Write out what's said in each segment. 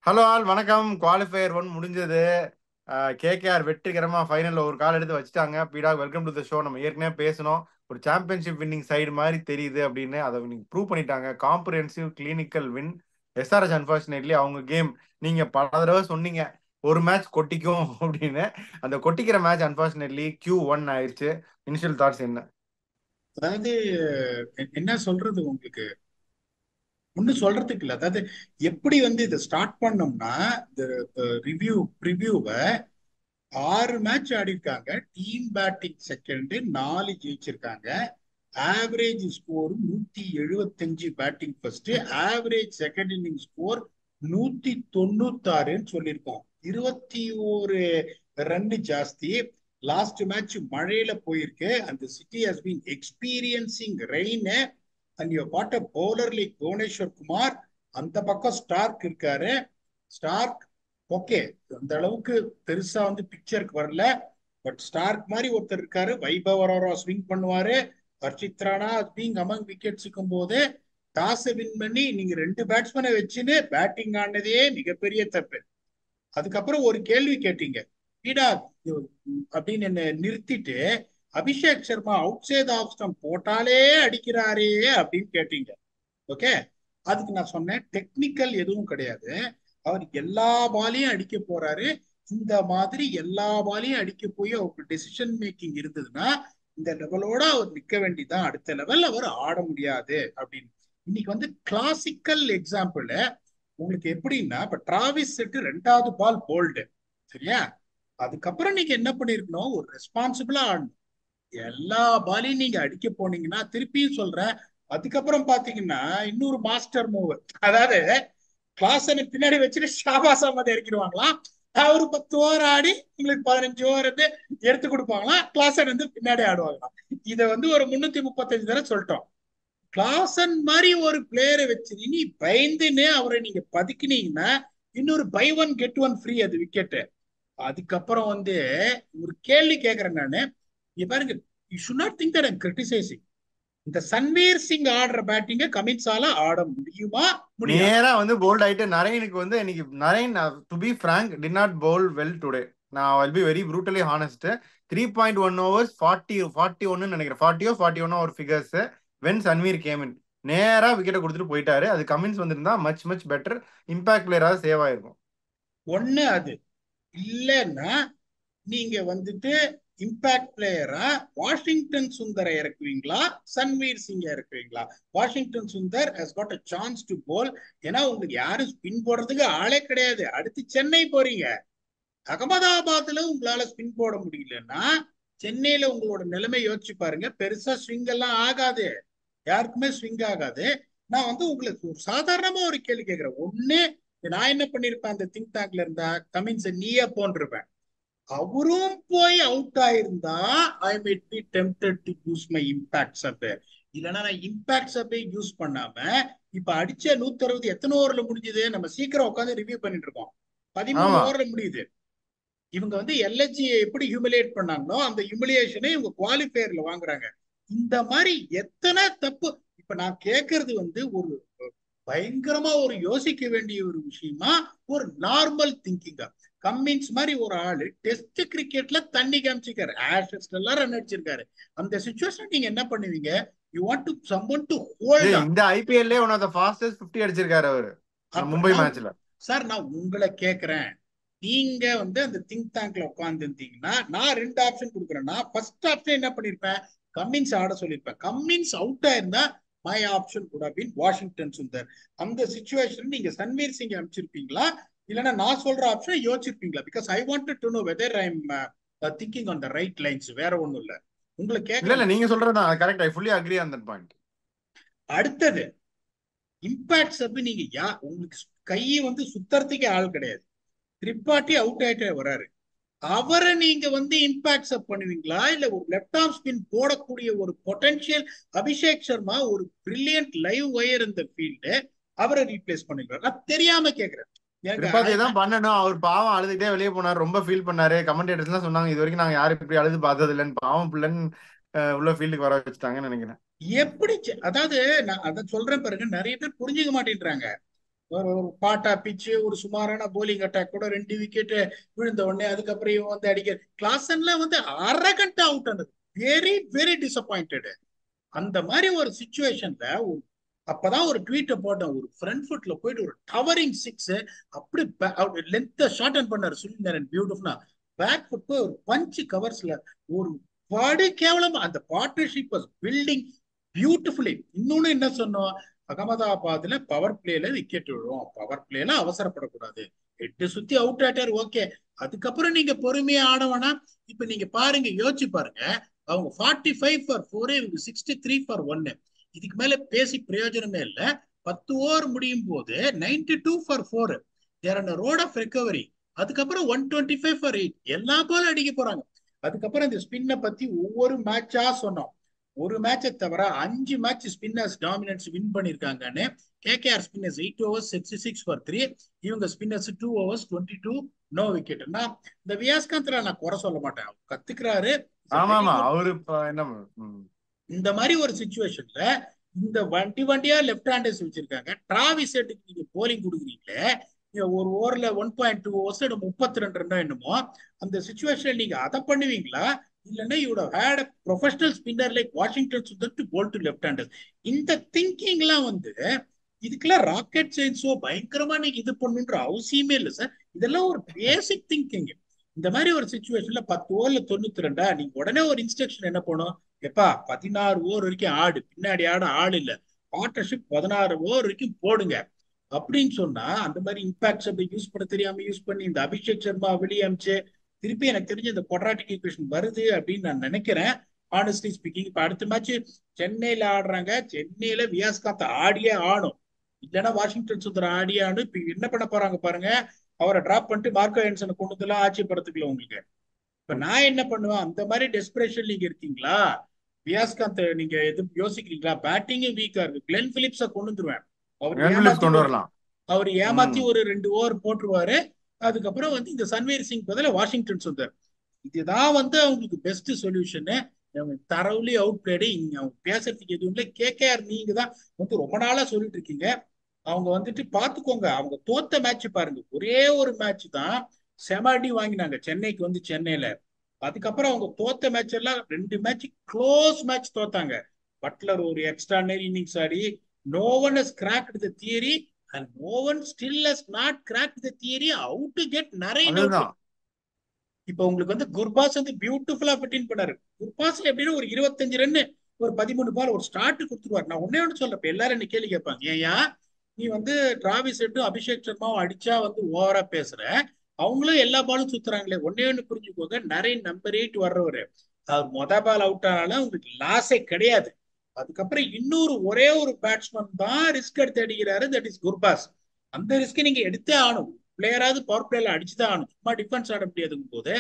Hello all வணக்கம். Qualifier one முடிஞ்சது. KKR வெற்றிகரமா ஃபைனல்ல ஒரு கால் எடுத்து வச்சுட்டாங்க. பீடா வெல்கம் டு த ஷோ. நம்ம ஏற்கனவே பேசணும், ஒரு சாம்பியன்ஷிப் வின்னிங் சைடு மாதிரி தெரியுது அப்படின்னு. அதை நீங்க ப்ரூவ் பண்ணிட்டாங்க. Comprehensive clinical win. SRH unfortunately அவங்க கேம் நீங்க பல தடவை சொன்னீங்க ஒரு மேட்ச் கொட்டிக்கும் அப்படின்னு. அந்த கொட்டிக்கிற மேட்ச் அன்பார்ச்சுனேட்லி Q1 ஆயிடுச்சு. இனிஷியல் தாட்ஸ் என்ன? அதாவது என்ன சொல்றது உங்களுக்கு ஒன்னும் சொல்றதுக்கு இல்ல. அதாவது எப்படி இதை ஸ்டார்ட் பண்ணோம்னா இந்த ப்ரிவ்யூவை 6 மேட்ச் ஆடி இருக்காங்க. டீம் பேட்டிங் செகண்ட் 4 ஜெயிச்சிருக்காங்க. Average score 175 batting first. Average second inning score 196ன்னு சொல்லியிருக்கோம். 21 ரன் ஜாஸ்தி. லாஸ்ட் மேட்ச் மழையில போயிருக்கு. அந்த city has been experiencing rain. And you got a bowler like Bhuvneshwar Kumar. அந்த பக்கம் ஸ்டார்க் இருக்காரு. ஸ்டார்க் ஓகே, அந்த அளவுக்கு பெருசா பிக்சருக்கு வரல. பட் ஸ்டார்க் மாதிரி ஒருத்தர் இருக்காரு. வைபவ் ஸ்விங் பண்ணுவாரு. Harshit Rana being among wickets இருக்கும் போது டாஸ் வின் பண்ணி நீங்க 2 பேட்ஸ்மேனை வச்சுன்னு பேட்டிங் ஆனதே மிகப்பெரிய தப்பு. அதுக்கப்புறம் ஒரு கேள்வி கேட்டீங்க, "ஈடா அப்படின்னு என்ன நிறுத்திட்டு Abhishek Sharma outside off stump போட்டாலே அடிக்கிறாரே அப்படின்னு கேட்டீங்க." ஓகே, அதுக்கு நான் சொன்னேன் டெக்னிக்கல் எதுவும் கிடையாது. அவர் எல்லா பாலையும் அடிக்க போறாரு. இந்த மாதிரி எல்லா பாலையும் அடிக்க போய் அவருக்கு டெசிஷன் மேக்கிங் இருந்ததுன்னா இந்த லெவலோட அவர் நிக்க வேண்டியதான். அடுத்த லெவல் அவர் ஆட முடியாது அப்படின்னு. இன்னைக்கு கிளாசிக்கல் எக்ஸாம்பிள் உங்களுக்கு எப்படின்னா, இப்ப டிராவிஸ் செட்டு 2வது பால் போல்டு, சரியா? அதுக்கப்புறம் நீங்க என்ன பண்ணிருக்கணும், ஒரு ரெஸ்பான்சிபிளா ஆடணும். எல்லா பாலையும் நீங்க அடிக்க போனீங்கன்னா, திருப்பியும் சொல்றேன், அதுக்கப்புறம் பாத்தீங்கன்னா இன்னொரு மாஸ்டர் மூவ். அதாவது கிளாஸ் பின்னாடி வச்சுட்டு ஷாபாஸ் அஹமத் இறக்கிடுவாங்களாம். அவரு 10 ஓவர் ஆடி உங்களுக்கு 15 ஓவர் எடுத்து கொடுப்பாங்களாம். கிளாஸ் பின்னாடி ஆடுவாங்களாம். இதை ஒரு 335 தடவை சொல்லிட்டோம். கிளாசன் மாதிரி ஒரு பிளேயரை வச்சு நீ பயந்துன்னு அவரை நீங்க பதுக்கினீங்கன்னா இன்னொரு buy one get one free அது விக்கெட்டு. அதுக்கப்புறம் ஒரு கேள்வி கேட்கிறேன் நானு. இங்க பாருங்க, you should not think that I'm criticising. இந்த சன்வீர் சிங் ஆடுற பேட்டிங்க கமின்ஸால ஆட முடியுமா, முடியாது? நேரா போல்ட் ஆயிட்டு நரேனுக்கு இன்னைக்கு Narine to be frank did not bowl well today. நான் will be very brutally honest. 3.1 overs 40 41 நினைக்கிறேன். 40 or 41 ஒரு ஃபிகர்ஸ் வென் சன்வீர் கேமின். நேரா விக்கெட்டை கொடுத்துட்டு போயிட்டாரு. அது கமின்ஸ் வந்திருந்தா மச் மச் பெட்டர். இம்பாக்ட் பிளேயராக சேவ் ஆயிருக்கும். ஒண்ணு அது இல்லைன்னா நீங்க இம்பாக்ட் பிளேயரா வாஷிங்டன் சுந்தரை இறக்குவீங்களா, சன்வீர் சிங் இறக்குவீங்களா? Washington Sundar has got a chance to bowl. ஏன்னா உங்களுக்கு யாரும் ஸ்பின் போடுறதுக்கு ஆளே கிடையாது. அடுத்து சென்னை போறீங்க. அகமதாபாத்ல உங்களால ஸ்பின் போட முடியலன்னா சென்னையில உங்களோட நிலைமை யோசிச்சு பாருங்க. பெருசா ஸ்விங் எல்லாம் ஆகாது. யாருக்குமே ஸ்விங் ஆகாது. நான் உங்களுக்கு ஒரு சாதாரணமா ஒரு கேள்வி கேட்கிறேன். ஒண்ணு, நான் என்ன பண்ணிருப்பேன், அந்த திங்க் டேங்க்ல இருந்தா கமின்ஸ் நீயா போன்றிருப்பேன். அவரும் போய் அவுட் ஆயிருந்தா I might be tempted to use my impact sub. இல்லைன்னா நான் இம்பாக்ட் சப்பை யூஸ் பண்ணாம இப்ப அடிச்ச 160 எத்தனை ஓவர்ல முடிஞ்சது நம்ம சீக்கிரம் உட்காந்து ரிவ்யூ பண்ணிட்டு இருக்கோம். 13 ஆமா, ஓவர்ல முடியுது. இவங்க எல்எஸ்ஜி எப்படி ஹியூமிலேட் பண்ணாங்களோ அந்த ஹியூமிலியேஷனை இவங்க குவாலிஃபயர்ல வாங்குறாங்க. இந்த மாதிரி எத்தனை தப்பு. இப்ப நான் கேட்கறது ஒரு பயங்கரமா ஒரு யோசிக்க வேண்டிய ஒரு விஷயமா, ஒரு நார்மல் திங்கிங்கா. கம்மின்ஸ் மாதிரி ஒரு ஆளு டெஸ்ட் கிரிக்கெட்ல தண்ணி காமிச்சிருக்காரு. ஆஷஸ்ல எல்லாம் ரன் அடிச்சிருக்காரு. அந்த சுச்சுவேஷன் நீங்க என்ன பண்ணுவீங்க? You want to Sampann to hold on. இந்த ஐபிஎல்லே ஒன் ஆஃப் த ஃபாஸ்டஸ்ட் 50 அடிச்சிருக்காரு அவரு அப்ப மும்பை நான் மேட்ச்ல. சார் நான் உங்களை கேட்கிறேன். நீங்க அந்த திங்க் டேங்க்ல உட்கார்ந்து இருந்தீங்கன்னா நான் 2 ஆப்ஷன் கொடுக்குறேன்னா ஃபர்ஸ்ட் ஆப்ஷன் என்ன பண்ணிருப்பேன்? கம்மின்ஸ் ஆட சொல்லியிருப்பேன். கம்மின்ஸ் அவுட் ஆயிருந்தா மை ஆப்ஷன் கூட பின் வாஷிங்டன் சுந்தர். அந்த சுச்சுவேஷன் நீங்க சன்வீர் சிங் அனுப்பிச்சிருப்பீங்களா, இல்லைன்னா நான் சொல்ற ஆப்ஷன் யோசிச்சிருப்பீங்களா? Because I wanted to know whether I am thinking on the right lines. வேற ஒண்ணும் இல்ல, உங்களை இல்ல கேட்கிறேன் இல்ல, நான். நீங்க சொல்றதுதான் correct. I fully agri on that point. அடுத்தது, இம்பாக்ட் சப் நீங்க உங்களுக்கு கை சுத்தறதுக்கே ஆள் கிடையாது. திரிபாட்டி அவுட் ஆயிட்டே வராரு. அவரை நீங்க இம்பாக்ட் அப் பண்ணுவீங்களா, இல்ல ஒரு லெப்ட் ஆர்ம் ஸ்பின் போடக்கூடிய ஒரு பொட்டன்ஷியல் அபிஷேக் சர்மா ஒரு பிரில்லியன்ட் லைவ் வயர் இந்த ஃபீல்டு, அவரை ரீப்ளேஸ் பண்ணுவீங்களா? நான் தெரியாம கேக்குறேன். எனக்கு திரிபாதி தான் பண்ணணும். அவர் பாவம் அழுதுகிட்டே வெளியே போனார். ரொம்ப ஃபீல் பண்ணாரு. கமெண்டேட்டர்ஸ் எல்லாம் சொன்னாங்க, இது வரைக்கும் நாங்க யாரும் இப்படி அழுது பார்த்தது இல்லைன்னு. பாவம் பிள்ளைன்னு உள்ள ஃபீல்டுக்கு வர வச்சுட்டாங்கன்னு நினைக்கிறேன். எப்படி அதாவது நான் அதை சொல்றேன் பாருங்க, நிறைய பேர் புரிஞ்சுக்க மாட்டேன்றாங்க. ஒரு பாட்டா பிச்சு ஒரு சுமாரான போலிங் அட்டாக் கூட 2 விக்கெட் விழுந்த உடனே அதுக்கப்புறம் இவன் வந்து அடிக்க கிளாசன்ல வந்து அரகண்டா அவுட் ஆனது. Very very disappointed. அந்த மாதிரி ஒரு சுச்சுவேஷன்ல அப்பதான் ஒரு ட்வீட்டை போட்டேன். ஒரு ஃப்ரண்ட் ஃபுட்ல போயிட்டு ஒரு டவரிங் சிக்ஸ் அப்படி லென்த் ஷார்டன் பண்ணாரு சுனில் பியூட்டிஃபுல்லா. பேக் ஃபுட் ஒரு பஞ்ச் கவர்ஸ்ல ஒரு படு கேவலமா அந்த பார்ட்னர்ஷிப் வாஸ் பில்டிங் பியூட்டிஃபுல்லி. இன்னொன்னு என்ன சொன்னோம், அகமதாபாத்ல பவர் பிளேல விக்கெட் விழும், பவர் பிளேல அவசரப்படக்கூடாது. 8 சுத்தி அவுட் ஆட்டார், ஓகே. அதுக்கப்புறம் நீங்க பொறுமையா ஆடவனா. இப்ப நீங்க பாருங்க, யோசிச்சு பாருங்க. அவங்க 45 for 4, இவங்க 63 for 1. இதுக்கு மேல பேசி பிரயோஜனமே இல்ல. 10 ஓவர் முடியும் போது 92 for 4. They're on road of recovery. அதுக்கப்புறம் 125 for 8 எல்லா போல அடிக்க போறாங்க. அதுக்கப்புறம் இந்த ஸ்பின்னை பத்தி ஒவ்வொரு மேட்சா சொன்னோம். ஒரு மேட்சை தவிர 5 மேட்ச் ஸ்பின்னர்ஸ் டாமினன்ஸ் வின் பண்ணிருக்காங்கன்னு. KKR spinners 8 overs 66 for 3. இவங்க ஸ்பின்னர்ஸ் 2 overs 22 நோ விக்கெட்னா இந்த வியாஸ்காந்த்ல நான் குறை சொல்ல மாட்டேன், கத்துக்கிறாரு. ஆமா அவரு என்ன இந்த மாதிரி ஒரு சுச்சுவேஷன்ல இந்த வண்டியா லெப்ட் ஹேண்டர்ஸ் வச்சிருக்காங்க. டிராவிஸ் ஹெட்டுக்கு நீங்க போலிங் கொடுக்குறீங்களே, ஒரு ஓவர்ல 1.2 overs 32 ரன் என்னமோ. அந்த சுச்சுவேஷன் நீங்க அதை பண்ணுவீங்களா? இல்லைன்னா you'd had a professional spinner like Washington Sundar to bowl to left handers. இந்த திங்கிங்லாம் வந்து இதுக்கெல்லாம் ராக்கெட் சயின்ஸோ பயங்கரமா நீங்க இது பண்ணுன்ற அவசியமே இல்லை சார். இதெல்லாம் ஒரு பேசிக் திங்கிங். இந்த மாதிரி ஒரு சுச்சுவேஷன்ல 10 ஓவர்ல 92 நீங்க உடனே ஒரு இன்ஸ்ட்ரக்ஷன் என்ன பண்ணும், எப்பா 16 ஓவர் வரைக்கும் ஆடு, பின்னாடி ஆட ஆள் இல்ல, பார்ட்னர்ஷிப் 16 ஓவர் வரைக்கும் போடுங்க அப்படின்னு சொன்னா, அந்த மாதிரி இம்பாக்ட்ஸ் அப்படி யூஸ் பண்ண தெரியாம யூஸ் பண்ணி இந்த அபிஷேக் சர்மா வெளியே அமிச்சு திருப்பி எனக்கு தெரிஞ்ச இந்த quadratic equation வருது அப்படின்னு நான் நினைக்கிறேன். ஆனஸ்ட்லி ஸ்பீக்கிங், இப்ப அடுத்த மேட்ச் சென்னையில ஆடுறாங்க. சென்னையில வியாஸ்காந்த் ஆடியே ஆடும், இல்லைன்னா வாஷிங்டன் சுந்தர் ஆடியே ஆடும். இப்ப என்ன பண்ண போறாங்க பாருங்க, அவரை டிராப் பண்ணிட்டு மார்க்கோ ஹென்சனை கொண்டு வந்துலாம் ஆட்சிப்படுத்துக்கல உங்களுக்கு. இப்ப நான் என்ன பண்ணுவேன், அந்த மாதிரி டெஸ்பிரேஷன் நீங்க இருக்கீங்களா? வியாஸ்காந்த் நீங்க எது யோசிக்கிறீங்களா? பேட்டிங்கும் வீக்கா இருக்கு, கிளென் பிலிப்ஸை கொண்டு வந்துருவேன். அவர் ஏமாத்தி கொண்டு வரலாம். ஒரு 2 ஓவர் போட்டுருவாரு. அதுக்கப்புறம் வந்து இந்த சன்வீர் சிங் பதில வாஷிங்டன் சுந்தர். இதுதான் வந்து அவங்களுக்கு best solution. Thoroughly out blade. இங்க அவங்க பேசுறதுக்கு எதுவும் இல்லை. கேகேஆர் நீங்க தான் வந்து ரொம்ப நாளா சொல்லிட்டு இருக்கீங்க. அவங்க வந்துட்டு பாத்துக்கோங்க, அவங்க தோத்த மேட்ச் பாருங்க, ஒரே ஒரு மேட்ச் தான் செமாடி வாங்கினாங்க சென்னைக்கு வந்து சென்னையில. அதுக்கப்புறம் அவங்க தோத்த மேட்ச் எல்லாம் 2 மேட்ச் க்ளோஸ் மேட்ச் தோத்தாங்க. பட்லர் ஒரு எக்ஸ்ட்ரானரி இன்னிங்ஸ் ஆடி, no one has cracked the theory and no one still has not cracked the theory how to get Narine out. இப்ப உங்களுக்கு வந்து குர்பாஸ் வந்து பியூட்டிஃபுல்லா ஃபிட்டின் பண்ணாரு. குர்பாஸ் எப்படின்னா ஒரு 25 ரன் ஒரு 13 பால் ஒரு ஸ்டார்ட் கொடுத்துருவாரு. நான் ஒன்னே ஒன்று சொல்றேன், எல்லாரும் என்ன கேள்வி கேட்பாங்க, ஏயா நீ வந்து டிராவிஸ் ஹெட்டும் அபிஷேக் சர்மாவும் அடிச்சா வந்து ஓவரா பேசுற, அவங்களும் எல்லா பாலும் சுத்துறாங்களே. ஒன்னே ஒண்ணு புரிஞ்சுக்கோங்க, நிறைய நம்பர் 8 வர்றவரு அவர் பால் அவுட் ஆனாலும் உங்களுக்கு லாஸே கிடையாது. அதுக்கப்புறம் இன்னொரு ஒரே ஒரு பேட்ஸ்மேன் தான் ரிஸ்க் எடுத்து அடிக்கிறாரு, தட் இஸ் குர்பாஸ். அந்த ரிஸ்க் நீங்க எடுத்தே ஆகணும். பிளேயராவது பவர் பிளேல அடிச்சுதான் ஆகணும், சும்மா டிஃபென்ஸ் ஆட முடியாதுங்கும் போது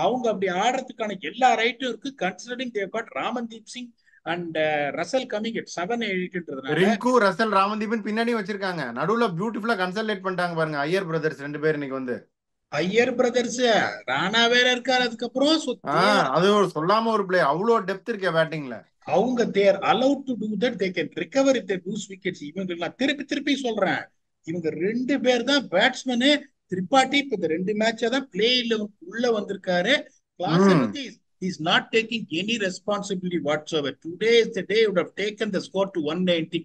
அவங்க அப்படி ஆடுறதுக்கான எல்லா ரைட்டும் இருக்கு. Considering they've got Ramandeep Singh and Russell coming at 7-8. Rinku Russell ராமன்தீபன் பின்னாடி வச்சிருக்காங்க, நடுவுல பியூட்டிஃபுல்லா கன்சல்டேட் பண்ணிட்டாங்க பாருங்க. ஐயர் பிரதர்ஸ் 2 பேர் இன்னைக்கு வந்து. ஐயர் பிரதர்ஸ், ராணா வேற இருக்காரு. அதுக்கப்புறம் அது சொல்லாம ஒரு பிளே, அவ்வளவு டெப்த் இருக்கே பேட்டிங்ல. அவங்க they're allowed to do that, they can recover if they lose wickets. இவங்க எல்லாம் திருப்பி திருப்பி சொல்றேன், இவங்க 2 பேர் தான் பேட்ஸ்மேனு. திரிபாட்டி இப்ப இந்த 2 மேட்சா தான் பிளேயில உள்ள வந்திருக்காரு. கிளாசன் வந்து is not taking any responsibility whatsoever. Today is the day would have taken the score to 190.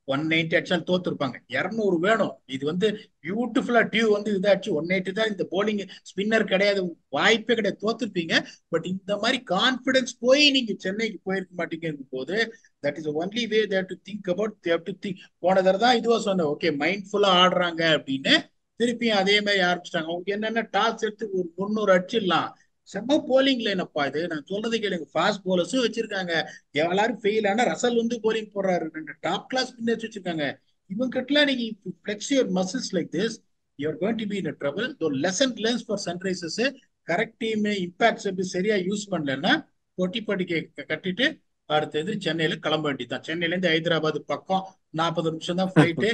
190 அடிச்சா தோத்துருப்பாங்க. 200 வேணும். இது வந்து பியூட்டிஃபுல்லா டியூ வந்து இதாச்சு 180 தான். இந்த போலிங் ஸ்பின்னர் கிடையாது, வாய்ப்பே கிடையாது, தோத்துருப்பீங்க. பட் இந்த மாதிரி கான்பிடன்ஸ் போய் நீங்க சென்னைக்கு போயிருக்க மாட்டீங்க போது, that is only way they to think about, they to think. போன தடவை தான் இதுவா சொன்னேன், ஓகே மைண்ட்ஃபுல்லா ஆடுறாங்க அப்படின்னு. திருப்பியும் அதே மாதிரி ஆரம்பிச்சிட்டாங்க. அவங்க என்னென்ன டாஸ் எடுத்து ஒரு 300 அடிச்சிடலாம். செம்ம போலிங்ல என்னப்பா இது, நான் சொல்றது கேளுங்க. ஃபாஸ்ட் போலர்ஸும் வச்சிருக்காங்க. எல்லாரும் ஃபெயில் ஆனா ரசல் வந்து போலிங் போடுறாரு. 2 டாப் கிளாஸ் ஸ்பின்னர்ஸ் வச்சிருக்காங்க. இவங்க கிட்டலாம் நீங்க flex your muscles like this, you are going to be in trouble. Though lesson learns for Sunrisers. Correct team impacts எப்படி சரியா யூஸ் பண்ணலன்னா பொட்டி பட்டிக்கை கட்டிட்டு அடுத்தது சென்னையில கிளம்ப வேண்டியதுதான். சென்னையில இருந்து ஹைதராபாத் பக்கம் 40 நிமிஷம் தான் ஃபிளைட்டு.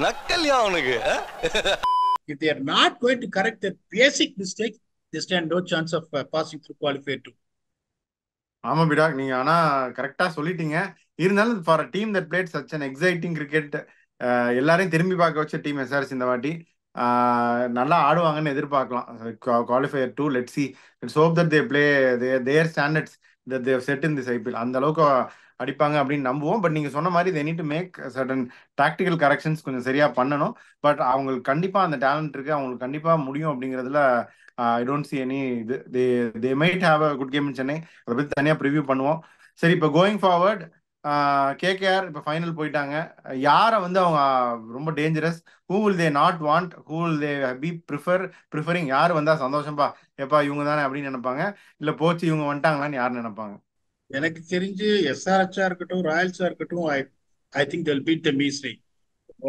நக்கல்யா அவனுக்கு. If they are not going to correct their basic mistakes, they stand no chance of passing through qualifier 2. ஆமா பிடாக், நீங்க ஆனா கரெக்டா சொல்லிட்டீங்க. இருந்தாலும் for a team that played such an exciting cricket, எல்லாரையும் திரும்பி பார்க்க வச்ச டீம் எஸ்ஆர்எச் இந்த வாட்டி. நல்லா ஆடுவாங்கன்னு எதிர்பார்க்கலாம். Qualifier two let see, let's hope that they play their standards that they've set in this IPL. அந்த அளவுக்கு அடிப்பாங்க அப்படின்னு நம்புவோம். பட் நீங்க சொன்ன மாதிரி they need to make certain tactical corrections கொஞ்சம் சரியா பண்ணணும். பட் அவங்களுக்கு கண்டிப்பா அந்த டேலண்ட் இருக்கு, அவங்களுக்கு கண்டிப்பா முடியும் அப்படிங்கிறதுல ஐ டோன்ட் சி எனி இது. They might have a good game in Chennai. அதை பத்தி தனியா ப்ரிவியூ பண்ணுவோம். சரி, இப்போ கோயிங் ஃபார்வர்ட், கேகேஆர் இப்போ ஃபைனல் போயிட்டாங்க. யாரை வந்து அவங்க ரொம்ப dangerous, who will they not want, who will they be preferring, யார் வந்தா சந்தோஷம்பா எப்பா இவங்க தானே அப்படின்னு நினைப்பாங்க, இல்ல போச்சு இவங்க வந்துட்டாங்களான்னு யார் நினைப்பாங்க? எனக்கு தெரிஞ்சு எஸ்ஆர்எச்சா இருக்கட்டும், ராயல்ஸா இருக்கட்டும், I think they'll beat the மீஸ்ரி.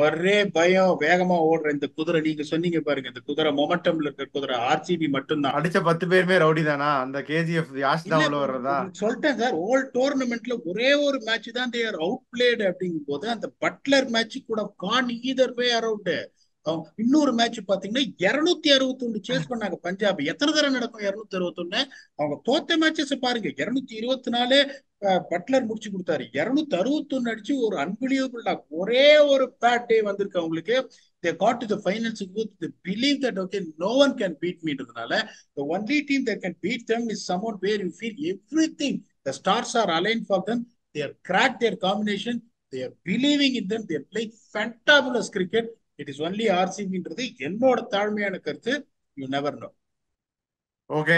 ஒரே பயம், வேகமா ஓடுற இந்த குதிரை, நீங்க சொன்னீங்க பாருங்க, இந்த குதிரை மொமெண்டம்ல இருக்கிற குதிரை ஆர்சிபி மட்டும்தான். அடிச்ச 10 பேருமே ரவுடி தானா? அந்த கேஜிஎஃப் யாஷ் இல்ல தான் உள்ள வர்றதா? உங்களுக்கு சொல்லிட்டேன் சார், ஓல் டோர்னமெண்ட்ல ஒரே ஒரு மேட்ச் தான் தேர் அவுட் பிளேடு அப்படிங்கும் போது, அந்த பட்லர் மேட்ச் கூட கான் ஈதர் வே அரவுட். இன்னொரு மேட்ச் பாத்தீங்கன்னா 261 சேஸ் பண்ணாங்க பஞ்சாப். எத்தனை தடவை நடக்கும் 261? அவங்க தோத்த மேட்சஸ் பாருங்க, 224 பட்லர் முடிச்சு கொடுத்தாரு, 261 அடிச்சு ஒரு அன்பிலியபிள். ஒரே ஒரு பேட் டே வந்திருக்கு அவங்களுக்கு. they got to the finals with the belief that okay, no one can beat me ன்றதுனால the only team that can beat them is someone where you feel everything, the stars are aligned for them, they have cracked their combination, they are believing in them, they are playing fantabulous cricket. It is only RCBன்றது என்னோட தாழ்மையான கருத்து. You never know. Okay,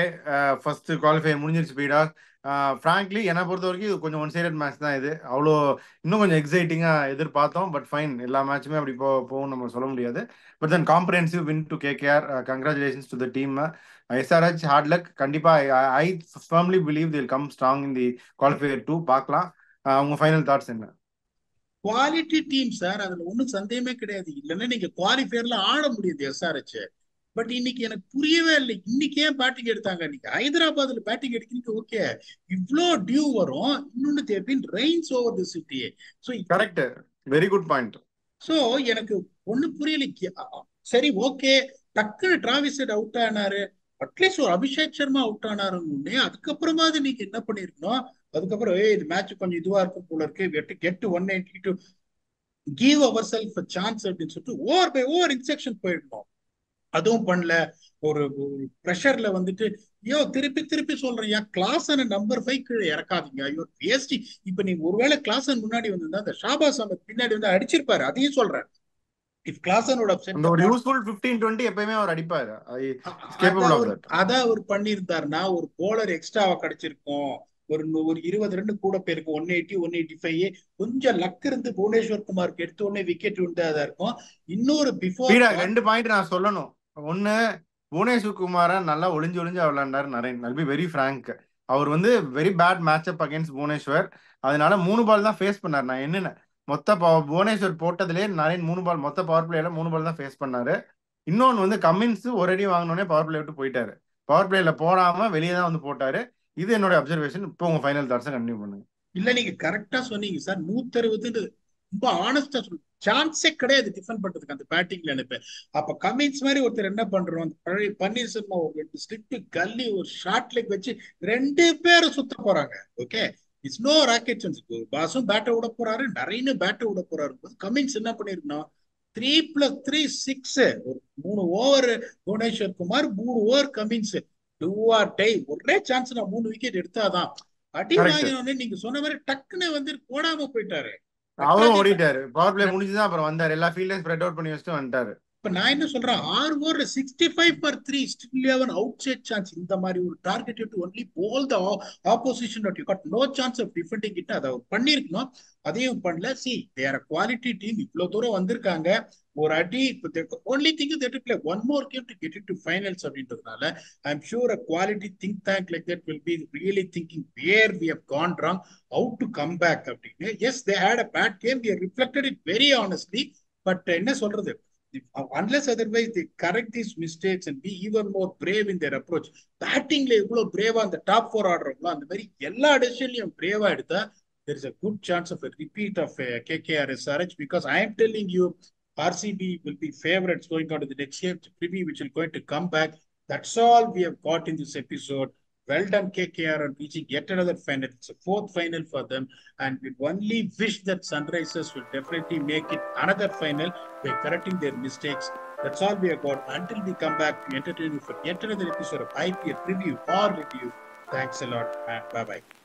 first qualify முடிஞ்சிருச்சு பீடா. Frankly என்னை பொறுத்த வரைக்கும் இது கொஞ்சம் one sided match தான். இது அவ்வளோ இன்னும் கொஞ்சம் எக்ஸைட்டிங்காக எதிர்பார்த்தோம். பட் ஃபைன், எல்லா மேட்சுமே அப்படி போகும் நம்ம சொல்ல முடியாது. But then comprehensive win to KKR. Congratulations to the team. SRH hard luck. கண்டிப்பாக I firmly believe they'll come strong in the qualifier two. பார்க்கலாம். உங்க ஃபைனல் தாட்ஸ் என்ன? குவாலிட்டி டீம் சார், அதுல ஒன்றும் சந்தேகமே கிடையாது. இல்லைன்னா நீங்க குவாலிஃபயர்ல ஆட முடியாது எஸ்ஆர்ஹெச். பட் இன்னைக்கு எனக்கு புரியவே இல்லை, இன்னைக்கு ஏன் பேட்டிங் எடுத்தாங்க? இன்னைக்கு ஹைதராபாத்ல பேட்டிங் எடுக்கிறீங்க, ஓகே, இவ்வளோ டியூ வரும். இன்னொன்னு they've been rains over the city. So correct, very good point. So எனக்கு ஒண்ணு புரியல. சரி, ஓகே, டக்குன்னு டிராவிஸ் ஹெட் அவுட் ஆனாரு, அட்லீஸ்ட் ஒரு அபிஷேக் சர்மா அவுட் ஆனாருன்னு அதுக்கப்புறமா நீங்க என்ன பண்ணிருக்கணும்? அதுக்கப்புறம் இது மேட்ச் கொஞ்சம் இதுவா இருக்கும் போல இருக்கு, get 190 to give our self chance அப்படின்னு சொல்லிட்டு ஓவர் பை ஓவர் இன்ஸ்ட்ரக்ஷன் போயிடணும். அதுவும் பண்ணல. ஒரு ப்ரெஷர்ல வந்துட்டு, ஐயோ திருப்பி திருப்பி சொல்றேன், கிளாஸன் நம்பர் 5 கீழே இறக்காதீங்க, ஐயோ வேஸ்டி. இப்ப நீங்க ஒருவேளை கிளாஸன் முன்னாடி வந்திருந்தா அந்த ஷாபாஸ் அஹமத் பின்னாடி வந்து அடிச்சிருப்பாரு. அதையும் சொல்றேன். இஃப் கிளாஸனோட அந்த ஒரு யூஸ்ஃபுல் 15-20 எப்பயுமே அவர் அடிப்பாரு. Capable of that. அத அவர் பண்ணியிருந்தாருன்னா ஒரு போலர் எக்ஸ்ட்ராவா கிடைச்சிருக்கும். ஒரு 20 ரன் கூட போயிருக்கும். 180 185. கொஞ்சம் லக் இருந்து புவனேஸ்வர் குமாருக்கு எடுத்த உடனே விக்கெட் விழுந்ததா இருக்கும். இன்னொரு பிஃபோர் 2 பாயிண்ட் நான் சொல்லணும். ஒன்னு, புவனேஸ்வர் குமார நல்லா ஒளிஞ்சு விளையாண்டாரு Narine. I'll be very frank. அவர் வந்து very bad match up against Bhuvneshwar. அதனால 3 பால் தான் ஃபேஸ் பண்ணாரு. நான் என்னென்ன மொத்த புவனேஸ்வர் போட்டதுலேயே நரேன் 3 பால், மொத்த பவர் பிளேல 3 பால் தான் ஃபேஸ் பண்ணாரு. இன்னொன்னு வந்து கமின்ஸ் ஒரு அடி வாங்கினோடனே பவர் பிளே விட்டு போயிட்டாரு. பவர் பிளேல போடாம வெளியே தான் வந்து போட்டாரு. இது என்னோட அப்சர்வேஷன். இப்போ உங்க ஃபைனல் தாட்ஸை கண்டினியூ பண்ணுங்க. இல்ல, நீங்க கரெக்டா சொன்னீங்க சார். 160 ரொம்ப ஆனஸ்டா சொல்லுங்க, சான்ஸே கிடையாது டிஃபெண்ட் பண்றதுக்கு அந்த பேட்டிங்ல. நினைப்பேன் அப்ப கமின்ஸ் மாதிரி ஒருத்தர் என்ன பண்றோம், அந்த பழைய பன்னீர்செல்வம் ஒரு 2 ஸ்லிப் கல்லி ஒரு ஷார்ட் லெக் வச்சு 2 பேரும் சுத்த போறாங்க. Okay, it's no rocket science. பாஸும் பேட்டை விட போறாரு, நிறைய பேட்டை விட போறாரு. கமின்ஸ் என்ன பண்ணிருக்கணும், 3+3 6, ஒரு 3 over Bhuvneshwar Kumar, 3 over Cummins, do or die. ஒரே சான்ஸ் நான் 3 விக்கெட் எடுத்தாதான். அடி வாங்கினோடனே நீங்க சொன்ன மாதிரி டக்குன்னு வந்து போடாம போயிட்டாரு. அவரும் ஓடிட்டாரு. பவர் பிளே முடிஞ்சுதான் அப்புறம் வந்தாரு. எல்லா ஃபீல்டையும் ஸ்ப்ரெட் அவுட் பண்ணி வச்சுட்டு வந்துட்டாரு. இப்ப நான் என்ன சொல்றேன், 6 ஓவர்ல 65 for 3, still have an outside chance. இந்த மாதிரி ஒரு target to only bowl the opposition that you got no chance of defending it. அதை பண்ணிருக்கணும், அதையும் பண்ணல. சி தேர் குவாலிட்டி டீம், இவ்வளவு தூரம் வந்திருக்காங்க. ஒரு அடி only thing that play one more game to get it to finals அப்படின்றதுனால I am sure a quality think tank like that will be really thinking where we have gone wrong, how to come back அப்படின்னு. Yes, they had a bad game, they reflected it very honestly. But என்ன சொல்றது, unless otherwise they correct these mistakes and be even more brave in their approach. பேட்டிங்ல எவ்வளவு பிரேவா அந்த top 4 ஆடுறோங்களோ அந்த மாதிரி எல்லா டெசிஷன்லயும் பிரேவா எடுத்தா there is a good chance of a repeat of KKR SRH, because I am telling you RCB will be favorites going on to the next game, which is going to come back. That's all we have got in this episode. Well done, KKR, on reaching yet another final. It's a fourth final for them, and we only wish that Sunrisers will definitely make it another final by correcting their mistakes. That's all we have got. Until we come back to entertain you for yet another episode of IPL preview or review. Thanks a lot, and bye bye.